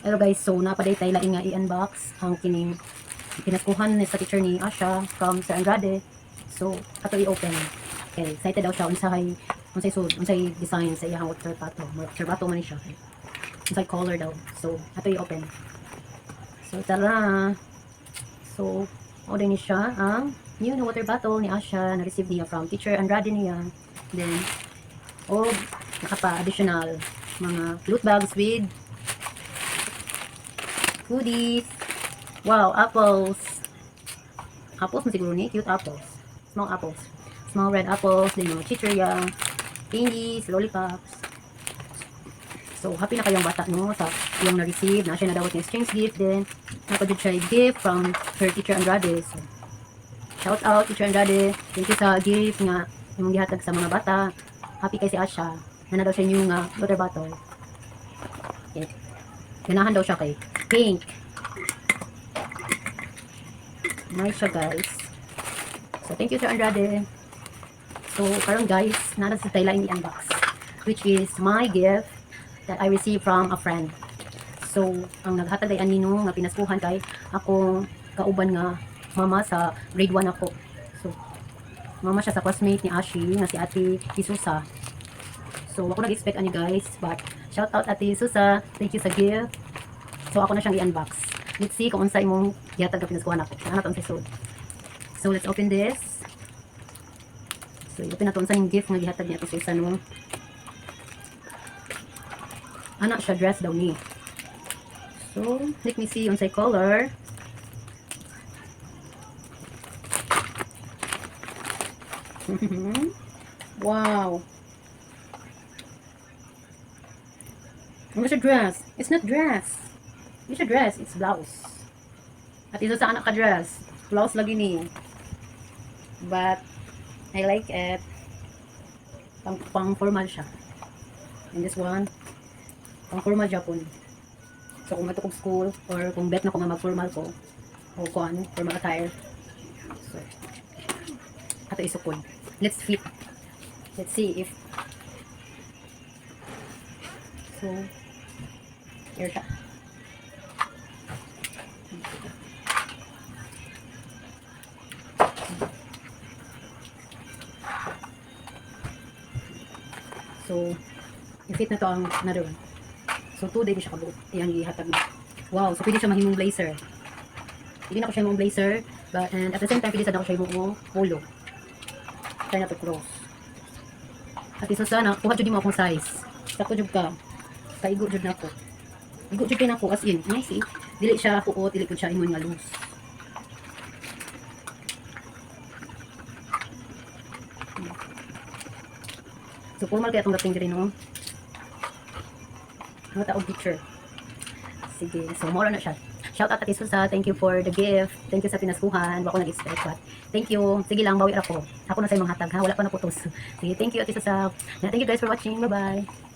Hello guys, so napaday tayo laing nga i-unbox ang kining pinaskuhan ni sa teacher ni Asha from Sir Andrade. So ato i-open. Okay, excited daw siya unsay design sa iyang water bottle. Water bottle man siya. Unsay color daw. So ato i-open. So tara. So order ni siya ang new na water bottle ni Asha na receive niya from teacher Andrade niya. Then nakapa additional mga loot bags with goodies. Wow, apples. Apples mo siguro ni, cute apples. Small apples. Small red apples, then mga chichirya, candies, lollipops. So, happy na kayong bata, no? Sa yung na-receive, na siya na daw yung exchange gift, then napadid siya gift from her teacher Andrade. So, shout out, teacher Andrade. Thank you sa gift nga yung gihatag sa mga bata. Happy kay si Asha. Na daw siya yung water bottle. Okay. Ganahan daw siya kay pink. Nice siya guys. So thank you Sir Andrade. So karon guys, nara sa tayla ini unbox, which is my gift that I received from a friend. So ang naghatag ay anino nga pinaskuhan kay ako kauban nga mama sa grade 1 ako. So mama siya sa classmate ni Ashi nga si Ate Isusa. So ako nag-expect ani guys, but shout out Ate Isusa, thank you sa gift. So ako na siyang i-unbox. Let's see kung unsa imong gihatag nga pinaskuhan ako. Sana to unsay. So let's open this. So open na to unsa yung gift nga gihatag niya to sa isa no. Anak siya dress daw ni. So let me see unsay color. Wow. Ano siya dress? It's not dress. It's a dress, it's blouse. At ito sa anak ka dress, blouse lagi ni. But I like it. Pang formal siya. And this one, pang formal Japon. So kung matukog school or kung bet na ko mag formal ko o kung formal attire. So ato isukod. Let's fit. Let's see if so here siya. So, i-fit na to ang another one. So, 2 days siya kabuot. Iyang ihatag na. Wow, so pwede siya mahimong blazer. Hindi na ko siya mahimong blazer. But, and at the same time, pwede na ko siya mahimong polo. Try na to cross. At isa sana, kuha dyan mo akong size. Sakto dyan ka. Kaigo dyan na ako. Igo dyan na ako, as in. Nice eh. Dili siya puot, dili ko siya imon nga loose. So, formal kaya itong dating din, no? Ano taong picture? Sige. So, more na siya. Shout out Ate Susa. Thank you for the gift. Thank you sa pinaskuhan. Wala ko nag-expect. But, thank you. Sige lang, bawi ako. Ako na sa imong hatag, ha? Wala pa na putos. Sige, thank you Ate Susa. Thank you guys for watching. Bye-bye.